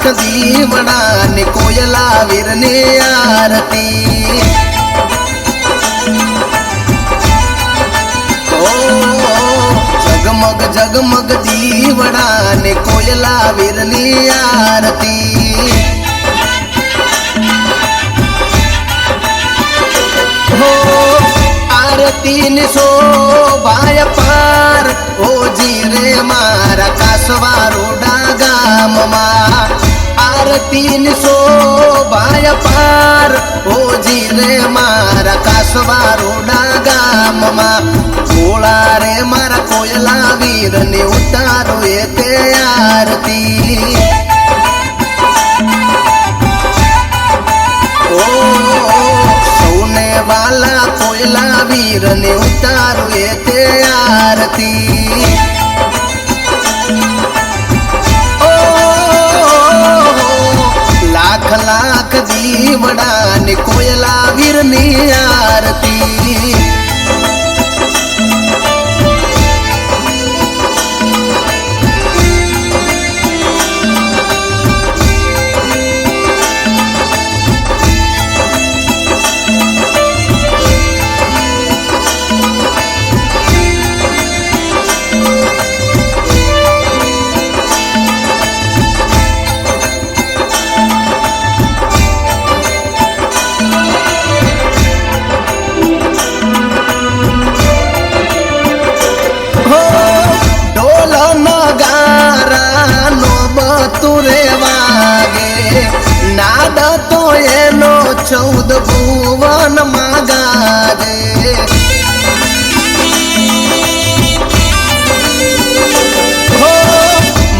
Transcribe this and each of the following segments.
लाख दीवड़ा ने कोयला वीर ने आरती। जगमग जगमग दीवड़ा ने कोयला वीर ने आरती। हो आरती ने शोभाय पार ओ जी रे मारा कासवारोडा गाम मा। आरती ने शोभाय पार ओ जी रे मारा कासवारोडा गाम मा। भोळा रे मारा कोयला वीर ने उतारो ते आरती। ओ सोने वाला कोयला वीर ने उतारो ते आरती। ओ लाख लाख दीवड़ा ने कोयला वीर ने आरती। नाद तो एनो 14 भुवन मागाजे। हो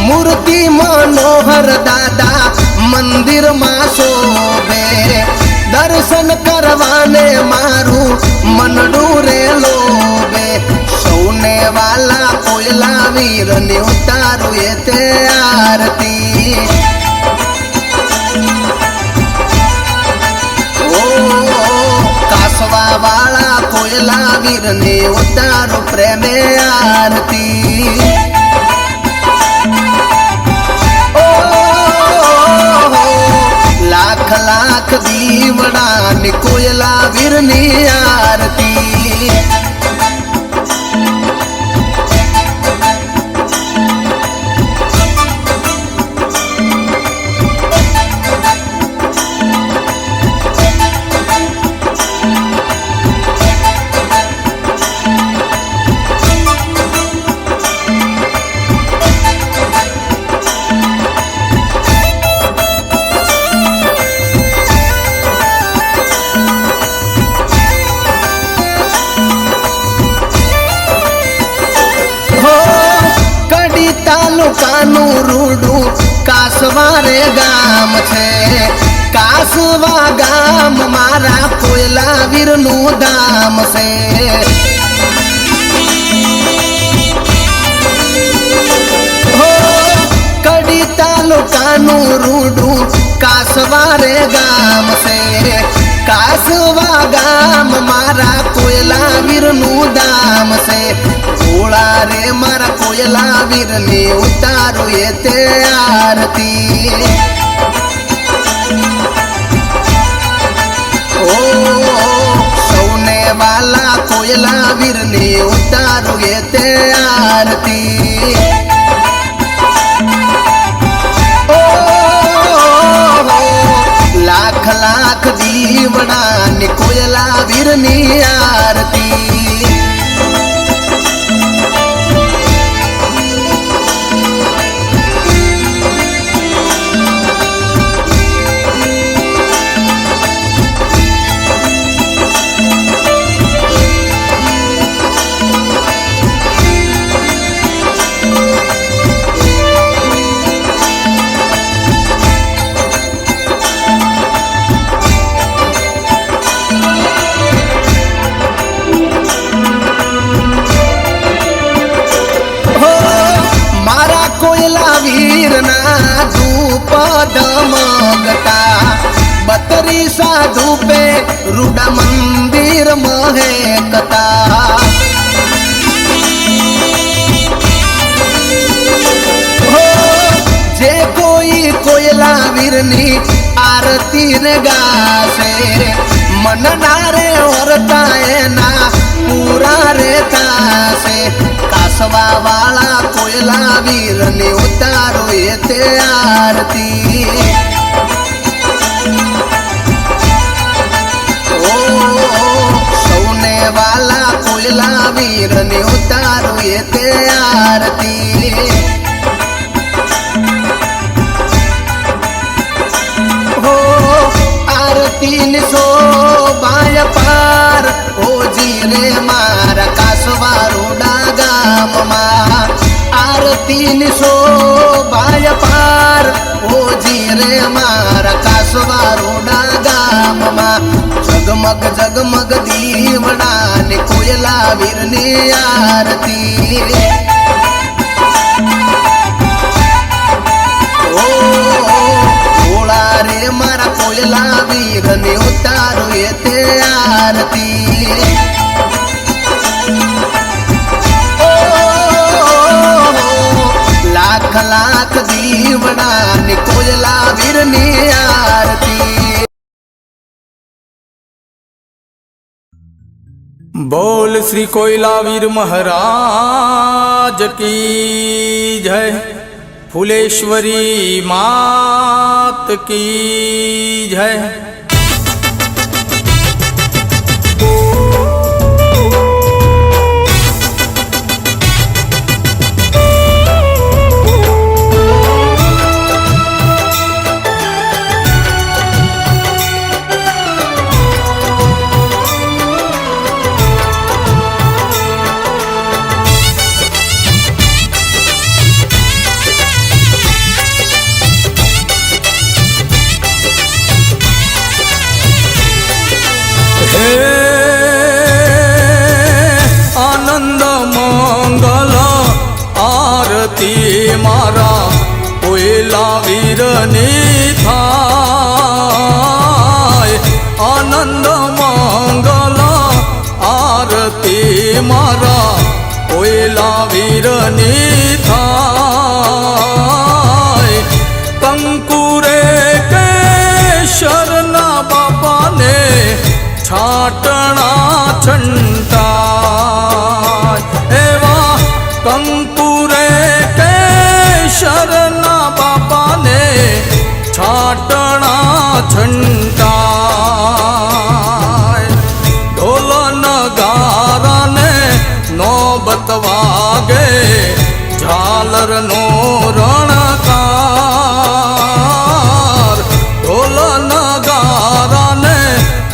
मूर्ति मनोहर दादा मंदिर मा शोभे। दर्शन करवाने मारू मनडू रे लोबे। सोने वाला कोयला वीर ने उतारो ते आरती। कासवा वाला कोयला वीर ने उतारो प्रेमे आरती। ओ लाख लाख दीवड़ा ने कोयला वीर ने आरती। तालुकानु रूडू कासवा रे गाम छे। कासवा गाम मारा कोयला वीर नु दाम से। हो कड़ी तालुकानु रूडू कासवा रे गाम से। कासवा गाम मारा कोयला वीर नु दाम से। भोळा रे मारा कोयला वीर ने उतारो ते आरती। ओ सोने वाला कोयला वीर ने उतारो ते आरती। ओ लाख लाख दीवड़ा ने कोयला वीर ने आरती। दमकता बतरी साधु पे रूडा मंदिर महकता। हो जे कोई कोयला વીરની આરતી ને ગાશે મનના રે ઓરતા એના પૂરા રે થાશે કાસવા વાળા કોયલા વીરની ઉતારો એ તે આરતી સૌને વાલા કોયલા વીરની ઉતારો એ તે આરતી આરતી શોભાય પાર ઓજી રે મારા કાસવારોડા ગામમાં આરતી શોભાય પાર ઓજી રે મારા કાસવારોડા ગામમાં જગમગ જગમગ દીવડા ને કોયલા વીરની આરતી રે મારા કોયલા વીરને ઉતારો એ તે આરતી લાખ લાખ દીવડા ને કોયલા વીરની આરતી બોલ શ્રી કોયલાવીર મહારાજ કી જય फुलेश्वरी मात की जय। आनंद मंगल आरती मारा कोयला वीरनी थाय आनंद मंगल आरती मारा कोयला वीरनी थाय कंकुरे केशરના બાપાને છાટણા છંટાય એવા કંકુરે કેશરના બાપાને છાટણા છંટાય ઢોલ નગારાને નોબત વાગે ઝાલરનો રણકાર ઢોલ નગારાને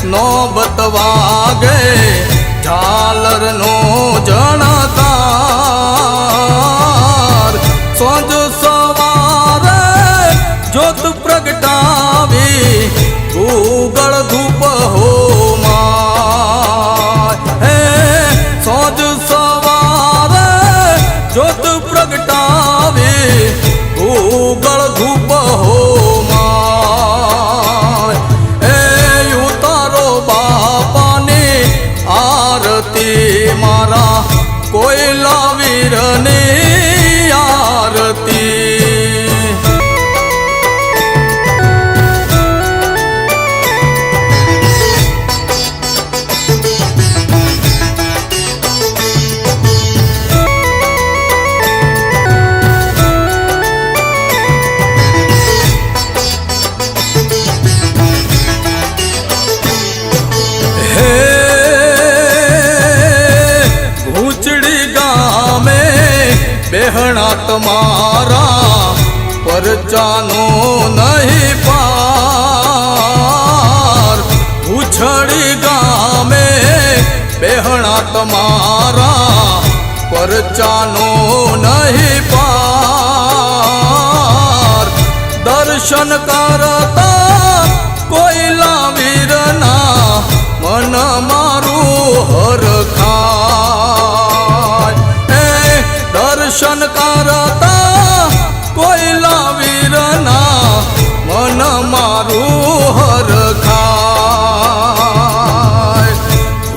નોબત વાગે ઝાલરનો જણકાર સોજ સવારે જ્યોત પ્રગટાવી ઉગળ ધૂપ હોમાય હે સોજ સવારે જ્યોત પ્રગટાવી ઉગળ ધૂપ હોમાય એ ઉતારો બાપાની આરતી મારા કોયલા વીરની આરતી બેહણા તમારા પરચાનો નહીં પાર ઉછળી ગામે બેહણા તમારા પરચાનો નહીં પાર દર્શન કરતા કોયલા વીરના મન મારું હરખાય દર્શન કરતા કોયલા વીરના મન મારું હરખાય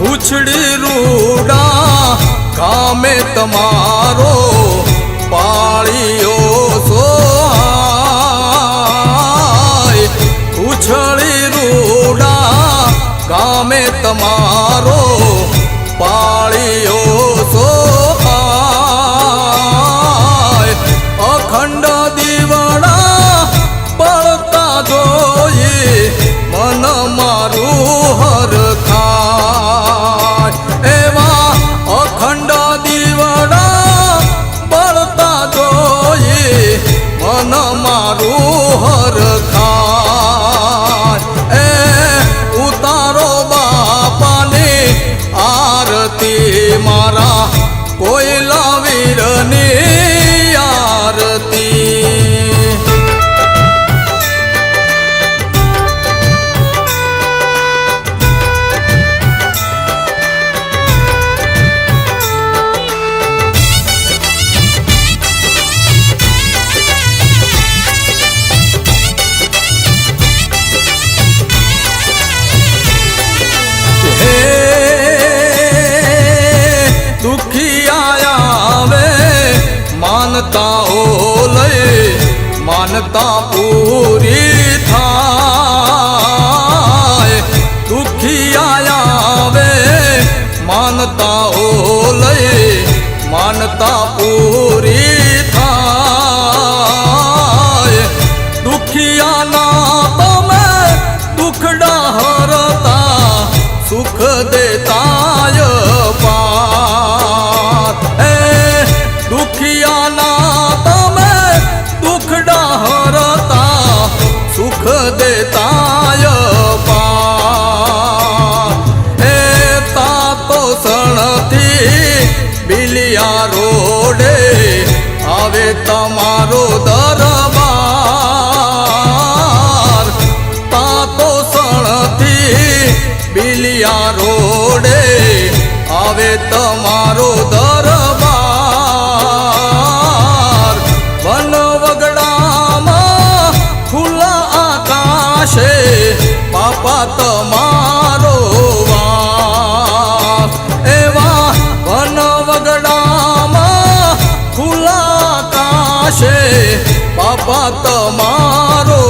ઉછળી રૂડા ગામે તમારો પાળીઓ સોહાય મન મારું હરખાય. એવા અખંડ દીવડા બળતા જોઈ મન મારું હરખાય. એ ઉતારો બાપાની આરતી મારા કોયલા વીરની આરતી. માનતા ઓલે માનતા પૂરી થાય. દુખિયા આવે માનતા ઓલે માનતા પૂરી થાય. દુખિયાના તમે દુખડા હરતા સુખ દેતાય પાર. દુખિયાના તમે દુખડા હરતા સુખ દેતાય પાર. એ તાતો સણથી બિલિયા રોડે આવે તમારો દરબાર. તાતો સણથી બિલિયા રોડે આવે તમારો દરબાર. વન વગડામાં ખુલ્લા આકાશે બાપા તમારો વાસ. એવા વન વગડામાં ખુલ્લા આકાશે બાપા તમારો